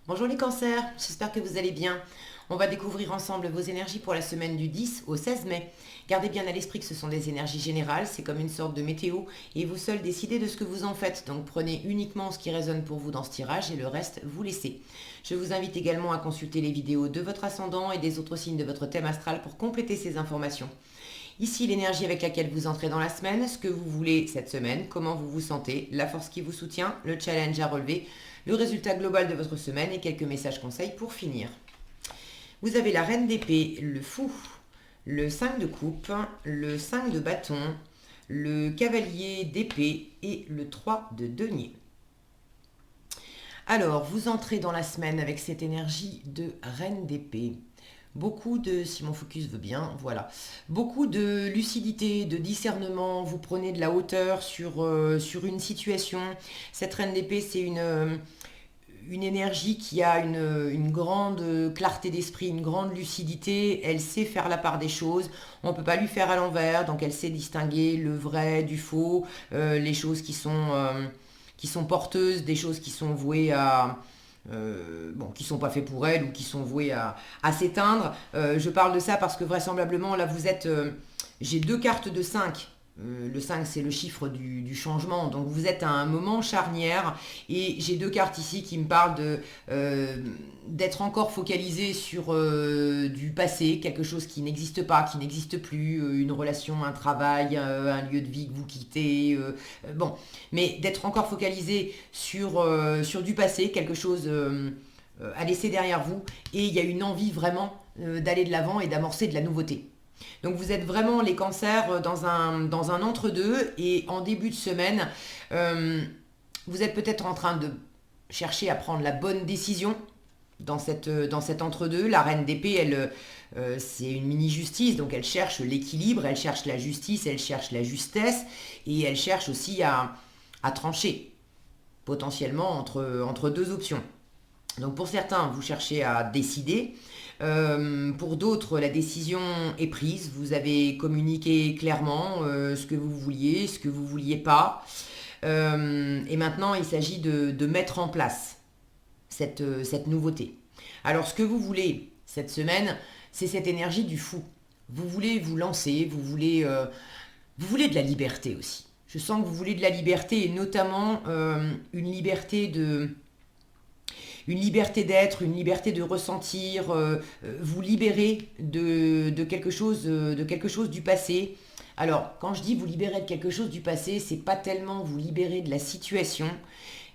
Bonjour les cancers, j'espère que vous allez bien. On va découvrir ensemble vos énergies pour la semaine du 10 au 16 mai. Gardez bien à l'esprit que ce sont des énergies générales, c'est comme une sorte de météo et vous seuls décidez de ce que vous en faites. Donc prenez uniquement ce qui résonne pour vous dans ce tirage et le reste, vous laissez. Je vous invite également à consulter les vidéos de votre ascendant et des autres signes de votre thème astral pour compléter ces informations. Ici, l'énergie avec laquelle vous entrez dans la semaine, ce que vous voulez cette semaine, comment vous vous sentez, la force qui vous soutient, le challenge à relever, le résultat global de votre semaine et quelques messages conseils pour finir. Vous avez la reine d'épée, le fou, le 5 de coupe, le 5 de bâton, le cavalier d'épée et le 3 de denier. Alors, vous entrez dans la semaine avec cette énergie de reine d'épée. Beaucoup de, si mon focus veut bien, voilà. Beaucoup de lucidité, de discernement, vous prenez de la hauteur sur une situation. Cette reine d'épée, c'est une énergie qui a une grande clarté d'esprit, une grande lucidité. Elle sait faire la part des choses. On ne peut pas lui faire à l'envers, donc elle sait distinguer le vrai du faux, les choses qui sont porteuses, des choses qui sont vouées à bon, qui sont pas faits pour elle ou qui sont voués à s'éteindre. Je parle de ça parce que vraisemblablement, là, vous êtes... j'ai deux cartes de 5. Le 5, c'est le chiffre du changement. Donc, vous êtes à un moment charnière. Et j'ai deux cartes ici qui me parlent d'être encore focalisé sur du passé, quelque chose qui n'existe pas, qui n'existe plus, une relation, un travail, un lieu de vie que vous quittez. Bon, mais d'être encore focalisé sur du passé, quelque chose à laisser derrière vous. Et il y a une envie vraiment d'aller de l'avant et d'amorcer de la nouveauté. Donc vous êtes vraiment les cancers dans un entre-deux et en début de semaine, euh, vous êtes peut-être en train de chercher à prendre la bonne décision dans cet entre-deux. La reine d'épée, c'est une mini-justice, donc elle cherche l'équilibre, elle cherche la justice, elle cherche la justesse et elle cherche aussi à trancher potentiellement entre deux options. Donc pour certains, vous cherchez à décider. Pour d'autres, la décision est prise. Vous avez communiqué clairement ce que vous vouliez, ce que vous vouliez pas. Et maintenant, il s'agit de mettre en place cette nouveauté. Alors, ce que vous voulez cette semaine, c'est cette énergie du fou. Vous voulez vous lancer, vous voulez de la liberté aussi. Je sens que vous voulez de la liberté et notamment une liberté d'être, une liberté de ressentir, vous libérer de quelque chose du passé. Alors, quand je dis vous libérer de quelque chose du passé, c'est pas tellement vous libérer de la situation,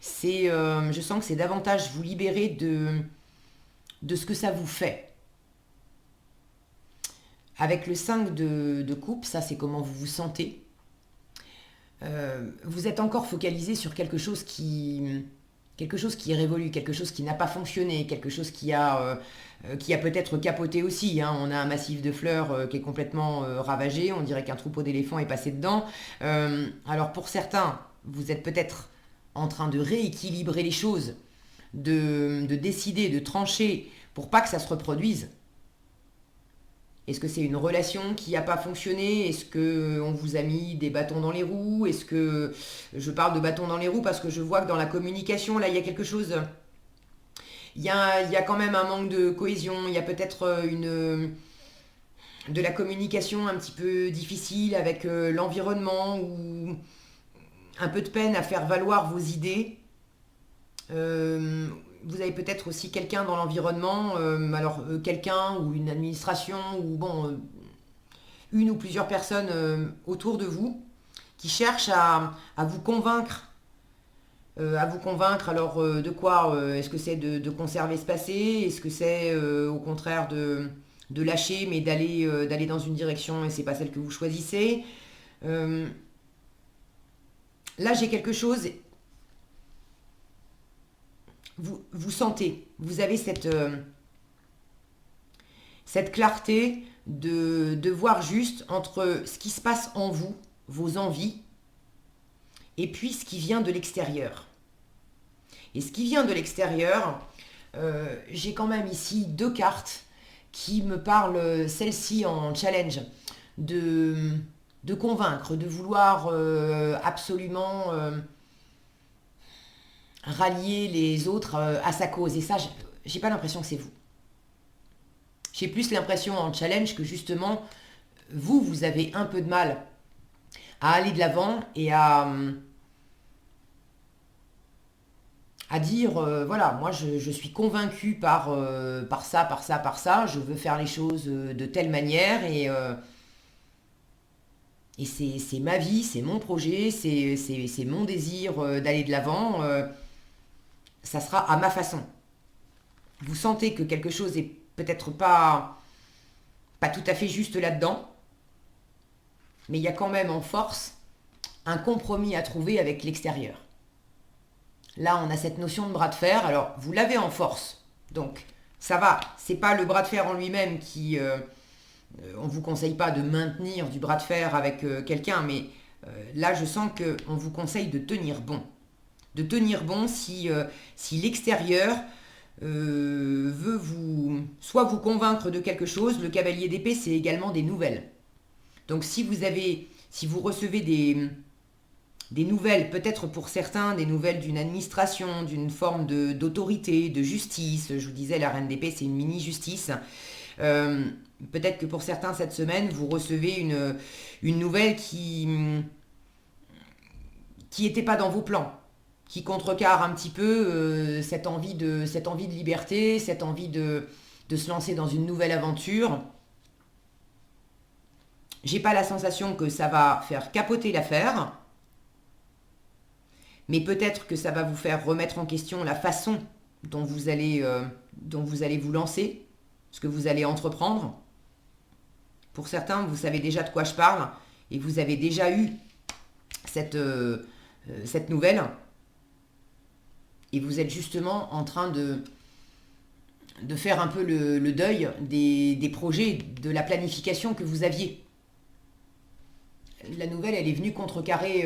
je sens que c'est davantage vous libérer de ce que ça vous fait. Avec le 5 de coupe, ça c'est comment vous vous sentez. Vous êtes encore focalisé sur quelque chose qui est révolu, quelque chose qui n'a pas fonctionné, quelque chose qui a peut-être capoté aussi. Hein. On a un massif de fleurs qui est complètement ravagé, on dirait qu'un troupeau d'éléphants est passé dedans. Alors pour certains, vous êtes peut-être en train de rééquilibrer les choses, de décider, de trancher pour pas que ça se reproduise. Est-ce que c'est une relation qui n'a pas fonctionné? Est-ce qu'on vous a mis des bâtons dans les roues? Est-ce que... Je parle de bâtons dans les roues parce que je vois que dans la communication, là, il y a quelque chose... Il y a quand même un manque de cohésion. Il y a peut-être de la communication un petit peu difficile avec l'environnement ou un peu de peine à faire valoir vos idées. Euh, Vous avez peut-être aussi quelqu'un dans l'environnement, quelqu'un ou une administration ou bon, une ou plusieurs personnes autour de vous qui cherchent à vous convaincre. Alors de quoi est-ce que c'est de conserver ce passé? Est-ce que c'est au contraire de lâcher mais d'aller dans une direction et c'est pas celle que vous choisissez? Euh, Là j'ai quelque chose, vous sentez, vous avez cette clarté de voir juste entre ce qui se passe en vous, vos envies, et puis ce qui vient de l'extérieur. Et ce qui vient de l'extérieur, j'ai quand même ici deux cartes qui me parlent, celle-ci en challenge, de, de convaincre, de vouloir absolument rallier les autres à sa cause. Et ça, j'ai pas l'impression que c'est vous. J'ai plus l'impression en challenge que justement, vous avez un peu de mal à aller de l'avant et à dire, voilà, moi je suis convaincu par ça, par ça, par ça, je veux faire les choses de telle manière et c'est ma vie, c'est mon projet, c'est mon désir d'aller de l'avant, ça sera à ma façon. Vous sentez que quelque chose est peut-être pas tout à fait juste là-dedans, mais il y a quand même en force un compromis à trouver avec l'extérieur. Là, on a cette notion de bras de fer. Alors, vous l'avez en force. Donc, ça va. C'est pas le bras de fer en lui-même qui... on ne vous conseille pas de maintenir du bras de fer avec quelqu'un, mais là, je sens qu'on vous conseille de tenir bon. De tenir bon si l'extérieur veut soit vous convaincre de quelque chose. Le cavalier d'épée, c'est également des nouvelles. Donc, si vous recevez des nouvelles, peut-être pour certains, des nouvelles d'une administration, d'une forme d'autorité, de justice. Je vous disais, la reine d'épée, c'est une mini-justice. Peut-être que pour certains, cette semaine, vous recevez une nouvelle qui n'était pas dans vos plans, qui contrecarre un petit peu cette envie de liberté, cette envie de se lancer dans une nouvelle aventure. J'ai pas la sensation que ça va faire capoter l'affaire, mais peut-être que ça va vous faire remettre en question la façon dont vous allez vous lancer, ce que vous allez entreprendre. Pour certains, vous savez déjà de quoi je parle et vous avez déjà eu cette nouvelle et vous êtes justement en train de faire un peu le deuil des projets, de la planification que vous aviez. La nouvelle, elle est venue contrecarrer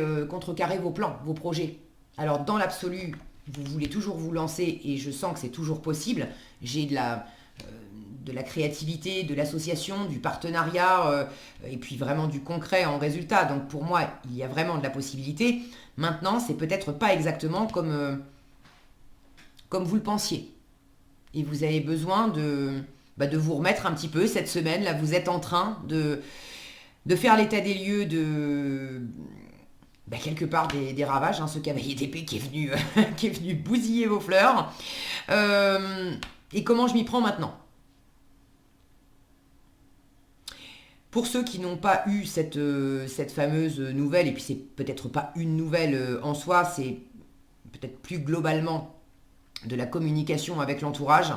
vos plans, vos projets. Alors, dans l'absolu, vous voulez toujours vous lancer et je sens que c'est toujours possible. J'ai de la créativité, de l'association, du partenariat et puis vraiment du concret en résultat. Donc, pour moi, il y a vraiment de la possibilité. Maintenant, c'est peut-être pas exactement comme vous le pensiez. Et vous avez besoin de vous remettre un petit peu cette semaine. Là, vous êtes en train de faire l'état des lieux quelque part des ravages, ce cavalier d'épée qui est venu bousiller vos fleurs. Et comment je m'y prends maintenant? Pour ceux qui n'ont pas eu cette fameuse nouvelle, et puis c'est peut-être pas une nouvelle en soi, c'est peut-être plus globalement de la communication avec l'entourage.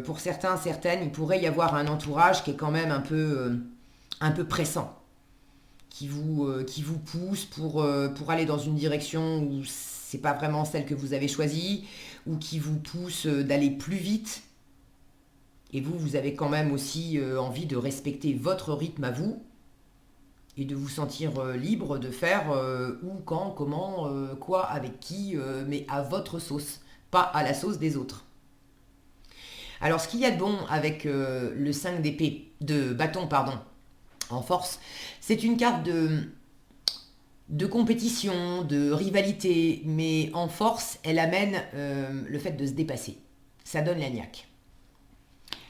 Pour certains, certaines, il pourrait y avoir un entourage qui est quand même un peu pressant, qui vous pousse pour aller dans une direction où c'est pas vraiment celle que vous avez choisie, ou qui vous pousse d'aller plus vite. Et vous avez quand même aussi envie de respecter votre rythme à vous et de vous sentir libre de faire où, quand, comment, quoi, avec qui, mais à votre sauce, pas à la sauce des autres. Alors, ce qu'il y a de bon avec le 5 d'épée, de bâton, pardon, en force, c'est une carte de compétition, de rivalité, mais en force, elle amène le fait de se dépasser. Ça donne la niaque.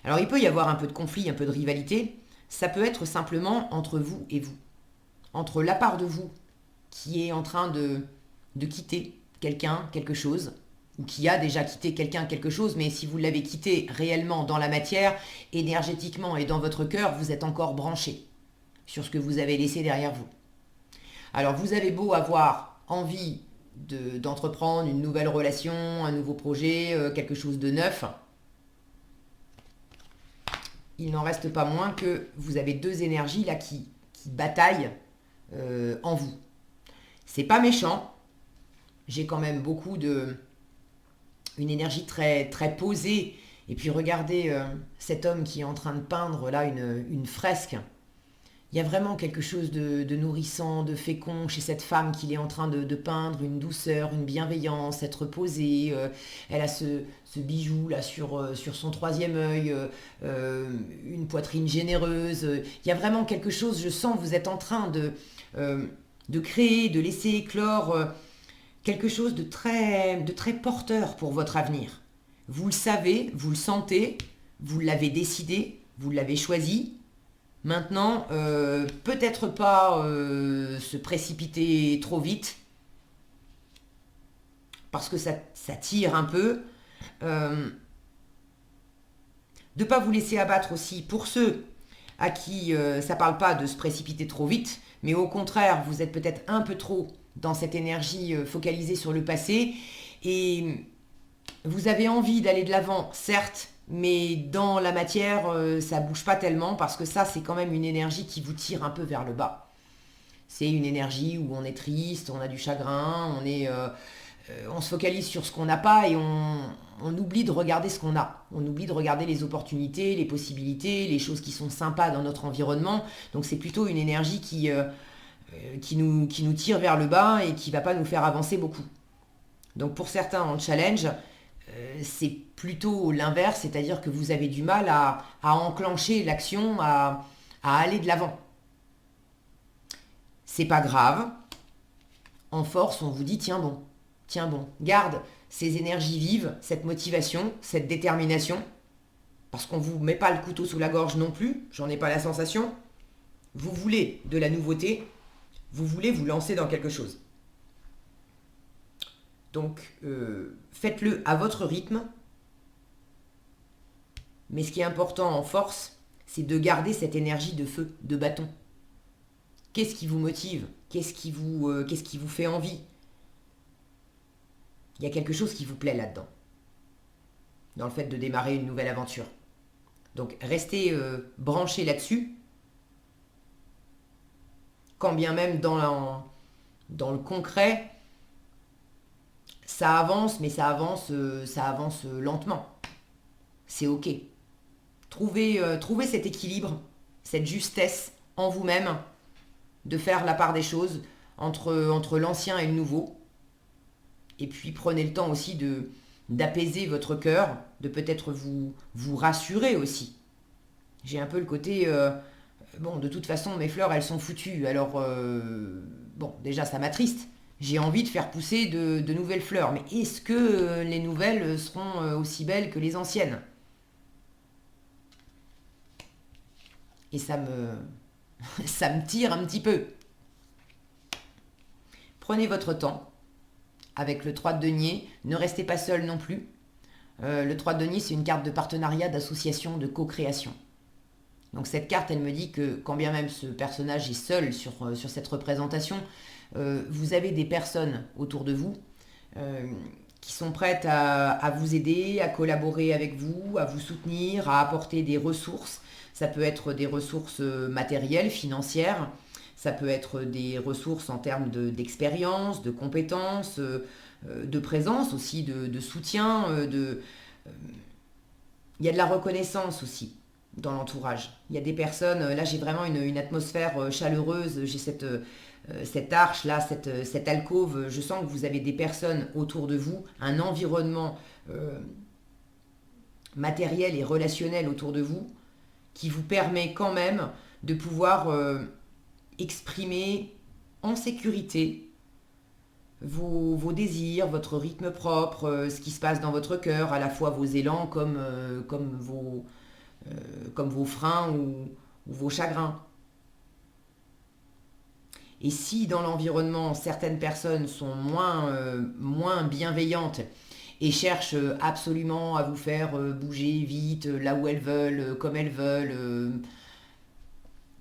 Alors, il peut y avoir un peu de conflit, un peu de rivalité. Ça peut être simplement entre vous et vous. Entre la part de vous qui est en train de quitter quelqu'un, quelque chose, ou qui a déjà quitté quelqu'un, quelque chose, mais si vous l'avez quitté réellement dans la matière, énergétiquement et dans votre cœur, vous êtes encore branché sur ce que vous avez laissé derrière vous. Alors, vous avez beau avoir envie d'entreprendre une nouvelle relation, un nouveau projet, quelque chose de neuf, il n'en reste pas moins que vous avez deux énergies là qui bataillent en vous. C'est pas méchant. J'ai quand même une énergie très, très posée. Et puis regardez cet homme qui est en train de peindre là une fresque. Il y a vraiment quelque chose de nourrissant, de fécond chez cette femme qu'il est en train de peindre, une douceur, une bienveillance, être posée. Elle a ce bijou là sur son troisième œil, une poitrine généreuse. Il y a vraiment quelque chose, je sens que vous êtes en train de créer, de laisser éclore quelque chose de très porteur pour votre avenir. Vous le savez, vous le sentez, vous l'avez décidé, vous l'avez choisi. Maintenant, peut-être pas se précipiter trop vite, parce que ça tire un peu. De ne pas vous laisser abattre aussi pour ceux à qui ça ne parle pas de se précipiter trop vite, mais au contraire, vous êtes peut-être un peu trop dans cette énergie focalisée sur le passé, et vous avez envie d'aller de l'avant, certes, mais dans la matière, ça bouge pas tellement, parce que ça, c'est quand même une énergie qui vous tire un peu vers le bas. C'est une énergie où on est triste, on a du chagrin, on se focalise sur ce qu'on n'a pas et on oublie de regarder ce qu'on a. On oublie de regarder les opportunités, les possibilités, les choses qui sont sympas dans notre environnement. Donc c'est plutôt une énergie qui nous tire vers le bas et qui ne va pas nous faire avancer beaucoup. Donc pour certains en challenge, c'est plutôt l'inverse, c'est-à-dire que vous avez du mal à enclencher l'action, à aller de l'avant. C'est pas grave. En force, on vous dit tiens bon, garde ces énergies vives, cette motivation, cette détermination, parce qu'on ne vous met pas le couteau sous la gorge non plus, j'en ai pas la sensation. Vous voulez de la nouveauté, vous voulez vous lancer dans quelque chose. Donc, faites-le à votre rythme, mais ce qui est important en force, c'est de garder cette énergie de feu, de bâton. Qu'est-ce qui vous motive? Qu'est-ce qui vous fait envie? Il y a quelque chose qui vous plaît là-dedans, dans le fait de démarrer une nouvelle aventure. Donc restez branchés là-dessus, quand bien même dans le concret, ça avance, mais ça avance lentement. C'est ok. Trouvez cet équilibre, cette justesse en vous-même, de faire la part des choses entre l'ancien et le nouveau. Et puis prenez le temps aussi d'apaiser votre cœur, de peut-être vous rassurer aussi. J'ai un peu le côté, bon, de toute façon, mes fleurs, elles sont foutues. Alors, bon, déjà, ça m'attriste. J'ai envie de faire pousser de nouvelles fleurs. Mais est-ce que les nouvelles seront aussi belles que les anciennes? Et ça me tire un petit peu. Prenez votre temps avec le 3 de denier. Ne restez pas seul non plus. Le 3 de denier, c'est une carte de partenariat, d'association, de co-création. Donc cette carte, elle me dit que quand bien même ce personnage est seul sur cette représentation, vous avez des personnes autour de vous qui sont prêtes à vous aider, à collaborer avec vous, à vous soutenir, à apporter des ressources. Ça peut être des ressources matérielles, financières, ça peut être des ressources en termes d'expérience, de compétences, de présence aussi, de soutien. Il y a de la reconnaissance aussi dans l'entourage. Il y a des personnes, là j'ai vraiment une atmosphère chaleureuse, j'ai cette arche là, cette alcôve, je sens que vous avez des personnes autour de vous, un environnement matériel et relationnel autour de vous qui vous permet quand même de pouvoir exprimer en sécurité vos désirs, votre rythme propre, ce qui se passe dans votre cœur, à la fois vos élans comme vos freins ou vos chagrins. Et si dans l'environnement, certaines personnes sont moins bienveillantes et cherchent absolument à vous faire bouger vite, là où elles veulent, comme elles veulent,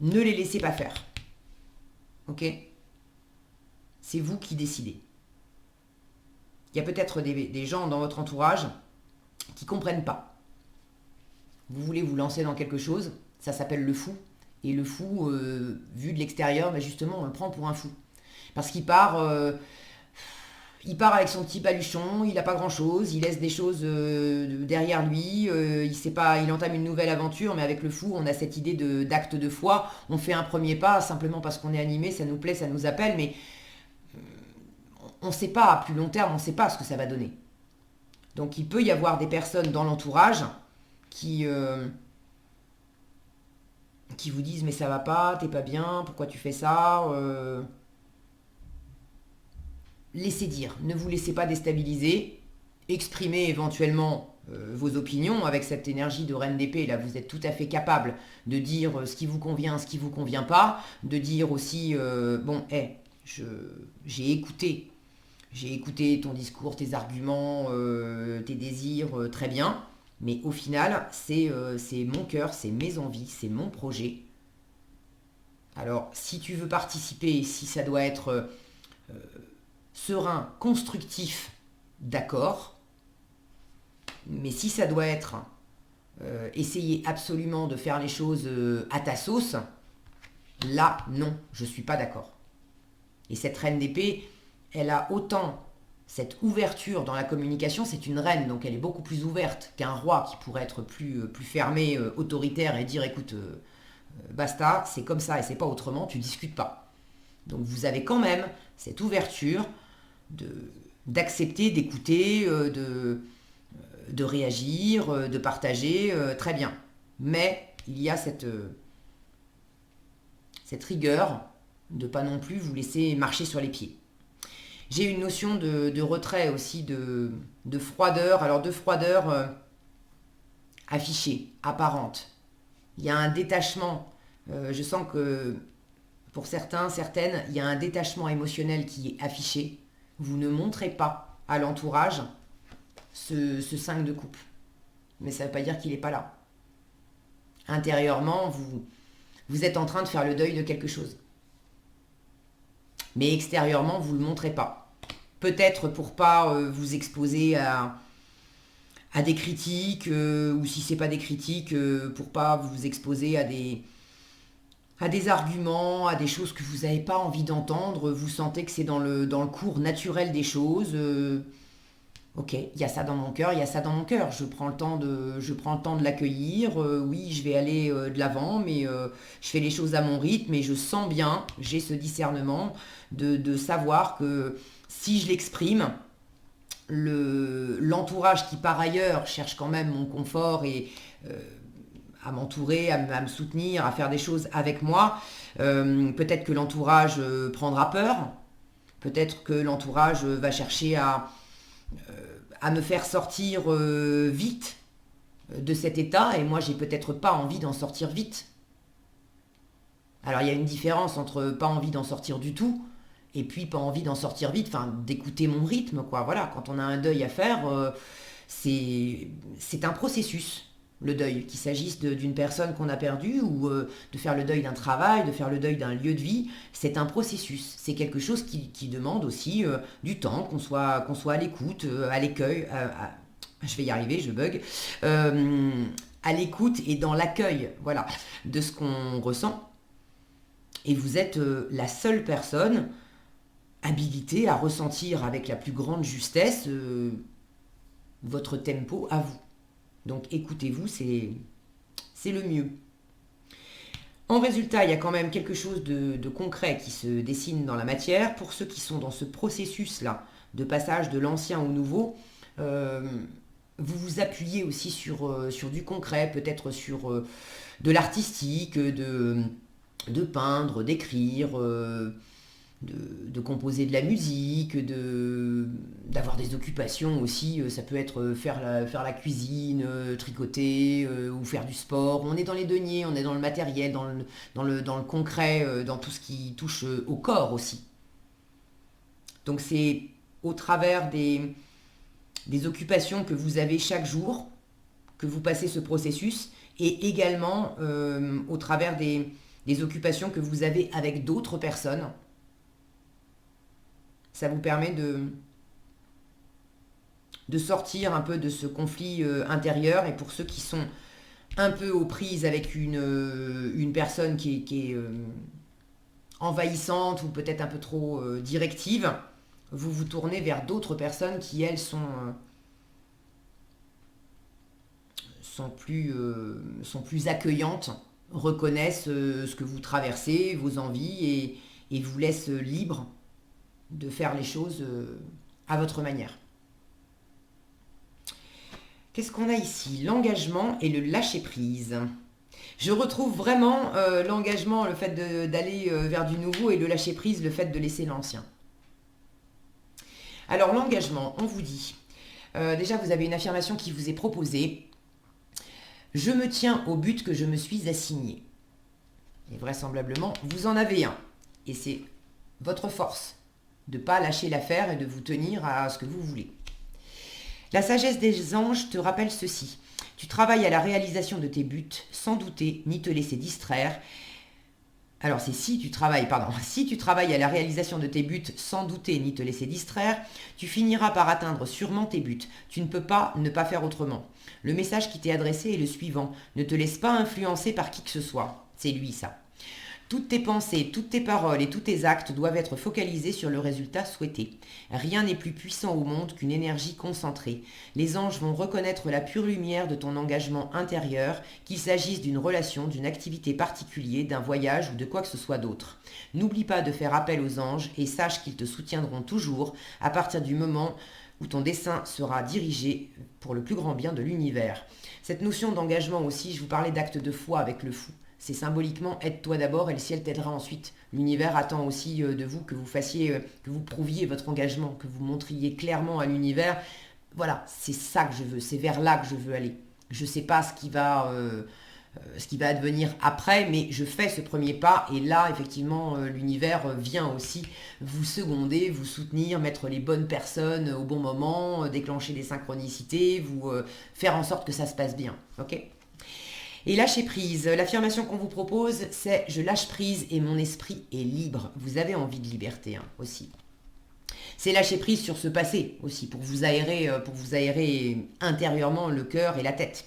ne les laissez pas faire. Ok? C'est vous qui décidez. Il y a peut-être des gens dans votre entourage qui ne comprennent pas. Vous voulez vous lancer dans quelque chose, ça s'appelle le fou. Et le fou, vu de l'extérieur, ben justement, on le prend pour un fou. Parce qu'il part avec son petit paluchon, il n'a pas grand-chose, il laisse des choses derrière lui, il sait pas, il entame une nouvelle aventure, mais avec le fou, on a cette idée d'acte de foi. On fait un premier pas simplement parce qu'on est animé, ça nous plaît, ça nous appelle, mais on ne sait pas, à plus long terme, on ne sait pas ce que ça va donner. Donc il peut y avoir des personnes dans l'entourage qui vous disent mais ça va pas, t'es pas bien, pourquoi tu fais ça laissez dire, ne vous laissez pas déstabiliser, exprimez éventuellement vos opinions avec cette énergie de reine d'épée. Là, vous êtes tout à fait capable de dire ce qui vous convient, ce qui vous convient pas, de dire aussi, bon, j'ai écouté. J'ai écouté ton discours, tes arguments, tes désirs, très bien. Mais au final, c'est mon cœur, c'est mes envies, c'est mon projet. Alors, si tu veux participer, si ça doit être serein, constructif, d'accord. Mais si ça doit être essayer absolument de faire les choses à ta sauce, là, non, je ne suis pas d'accord. Et cette reine d'épée, elle a autant cette ouverture dans la communication, c'est une reine, donc elle est beaucoup plus ouverte qu'un roi qui pourrait être plus fermé, autoritaire et dire écoute, basta, c'est comme ça et c'est pas autrement, tu discutes pas. Donc vous avez quand même cette ouverture d'accepter, d'écouter, de réagir, de partager, très bien. Mais il y a cette rigueur de pas non plus vous laisser marcher sur les pieds. J'ai une notion de retrait aussi, de froideur. Alors de froideur affichée, apparente. Il y a un détachement. Je sens que pour certains, certaines, il y a un détachement émotionnel qui est affiché. Vous ne montrez pas à l'entourage ce 5 de coupe. Mais ça ne veut pas dire qu'il n'est pas là. Intérieurement, vous êtes en train de faire le deuil de quelque chose. Mais extérieurement, vous ne le montrez pas. Peut-être pour pas vous exposer à des critiques, ou si c'est pas des critiques, pour pas vous exposer à des arguments, à des choses que vous n'avez pas envie d'entendre. Vous sentez que c'est dans le cours naturel des choses. Ok, il y a ça dans mon cœur, il y a ça dans mon cœur. Je prends le temps de l'accueillir. Oui, je vais aller de l'avant, mais je fais les choses à mon rythme et je sens bien, j'ai ce discernement de savoir que si je l'exprime, l'entourage qui par ailleurs cherche quand même mon confort et à m'entourer, à me soutenir, à faire des choses avec moi, peut-être que l'entourage prendra peur, peut-être que l'entourage va chercher à me faire sortir vite de cet état et moi j'ai peut-être pas envie d'en sortir vite. Alors il y a une différence entre pas envie d'en sortir du tout et puis pas envie d'en sortir vite, enfin d'écouter mon rythme quoi. Voilà, quand on a un deuil à faire, c'est un processus. Le deuil, qu'il s'agisse d'une personne qu'on a perdue ou de faire le deuil d'un travail, de faire le deuil d'un lieu de vie, c'est un processus. C'est quelque chose qui demande aussi du temps, qu'on soit à l'écoute, à l'accueil. Je vais y arriver, je bug. À l'écoute et dans l'accueil, voilà, de ce qu'on ressent. Et vous êtes la seule personne habilitée à ressentir avec la plus grande justesse votre tempo à vous. Donc écoutez-vous, c'est le mieux. En résultat, il y a quand même quelque chose de concret qui se dessine dans la matière. Pour ceux qui sont dans ce processus-là de passage de l'ancien au nouveau, vous vous appuyez aussi sur du concret, peut-être sur de l'artistique, de peindre, d'écrire, de composer de la musique, d'avoir des occupations aussi. Ça peut être faire la cuisine, tricoter ou faire du sport. On est dans les deniers, on est dans le matériel, dans le concret, dans tout ce qui touche au corps aussi. Donc c'est au travers des occupations que vous avez chaque jour que vous passez ce processus et également au travers des occupations que vous avez avec d'autres personnes. Ça vous permet de sortir un peu de ce conflit intérieur. Et pour ceux qui sont un peu aux prises avec une personne qui est envahissante ou peut-être un peu trop directive, vous vous tournez vers d'autres personnes qui, elles, sont plus accueillantes, reconnaissent ce que vous traversez, vos envies et vous laissent libre de faire les choses à votre manière. Qu'est-ce qu'on a ici? L'engagement et le lâcher-prise. Je retrouve vraiment l'engagement, le fait d'aller vers du nouveau et le lâcher-prise, le fait de laisser l'ancien. Alors l'engagement, on vous dit, déjà vous avez une affirmation qui vous est proposée. Je me tiens au but que je me suis assigné. Et vraisemblablement, vous en avez un. Et c'est votre force de ne pas lâcher l'affaire et de vous tenir à ce que vous voulez. La sagesse des anges te rappelle ceci. Tu travailles à la réalisation de tes buts sans douter ni te laisser distraire. Alors c'est si tu travailles à la réalisation de tes buts sans douter ni te laisser distraire, tu finiras par atteindre sûrement tes buts. Tu ne peux pas ne pas faire autrement. Le message qui t'est adressé est le suivant. Ne te laisse pas influencer par qui que ce soit. C'est lui ça. Toutes tes pensées, toutes tes paroles et tous tes actes doivent être focalisés sur le résultat souhaité. Rien n'est plus puissant au monde qu'une énergie concentrée. Les anges vont reconnaître la pure lumière de ton engagement intérieur, qu'il s'agisse d'une relation, d'une activité particulière, d'un voyage ou de quoi que ce soit d'autre. N'oublie pas de faire appel aux anges et sache qu'ils te soutiendront toujours à partir du moment où ton dessein sera dirigé pour le plus grand bien de l'univers. Cette notion d'engagement aussi, je vous parlais d'acte de foi avec le fou. C'est symboliquement aide-toi d'abord et le ciel t'aidera ensuite. L'univers attend aussi de vous que vous fassiez, que vous prouviez votre engagement, que vous montriez clairement à l'univers. Voilà, c'est ça que je veux, c'est vers là que je veux aller. Je ne sais pas ce qui va advenir après, mais je fais ce premier pas et là, effectivement, l'univers vient aussi vous seconder, vous soutenir, mettre les bonnes personnes au bon moment, déclencher des synchronicités, vous faire en sorte que ça se passe bien. Ok ? Et lâcher prise. L'affirmation qu'on vous propose, c'est « Je lâche prise et mon esprit est libre ». Vous avez envie de liberté aussi. C'est lâcher prise sur ce passé aussi, pour vous aérer intérieurement le cœur et la tête.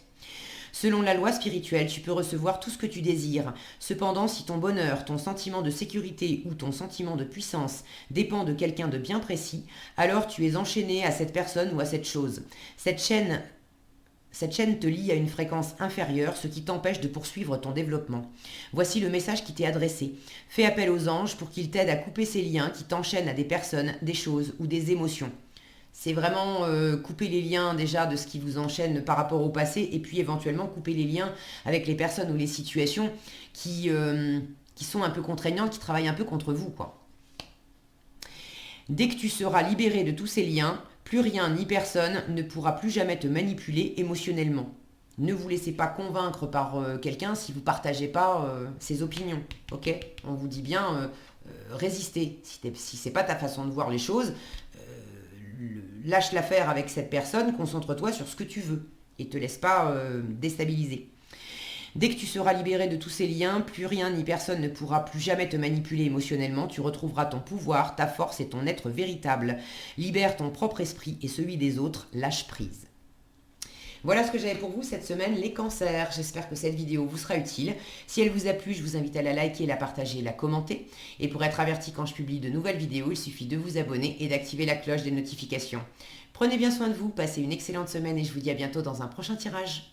Selon la loi spirituelle, tu peux recevoir tout ce que tu désires. Cependant, si ton bonheur, ton sentiment de sécurité ou ton sentiment de puissance dépend de quelqu'un de bien précis, alors tu es enchaîné à cette personne ou à cette chose. Cette chaîne te lie à une fréquence inférieure, ce qui t'empêche de poursuivre ton développement. Voici le message qui t'est adressé. Fais appel aux anges pour qu'ils t'aident à couper ces liens qui t'enchaînent à des personnes, des choses ou des émotions. C'est vraiment couper les liens déjà de ce qui vous enchaîne par rapport au passé et puis éventuellement couper les liens avec les personnes ou les situations qui sont un peu contraignantes, qui travaillent un peu contre vous, quoi. Dès que tu seras libéré de tous ces liens, plus rien ni personne ne pourra plus jamais te manipuler émotionnellement. Ne vous laissez pas convaincre par quelqu'un si vous ne partagez pas ses opinions. Ok ? On vous dit bien, résistez. Si ce n'est pas ta façon de voir les choses, lâche l'affaire avec cette personne, concentre-toi sur ce que tu veux et ne te laisse pas déstabiliser. Dès que tu seras libéré de tous ces liens, plus rien ni personne ne pourra plus jamais te manipuler émotionnellement. Tu retrouveras ton pouvoir, ta force et ton être véritable. Libère ton propre esprit et celui des autres. Lâche prise. Voilà ce que j'avais pour vous cette semaine, les cancers. J'espère que cette vidéo vous sera utile. Si elle vous a plu, je vous invite à la liker, la partager, la commenter. Et pour être averti quand je publie de nouvelles vidéos, il suffit de vous abonner et d'activer la cloche des notifications. Prenez bien soin de vous, passez une excellente semaine et je vous dis à bientôt dans un prochain tirage.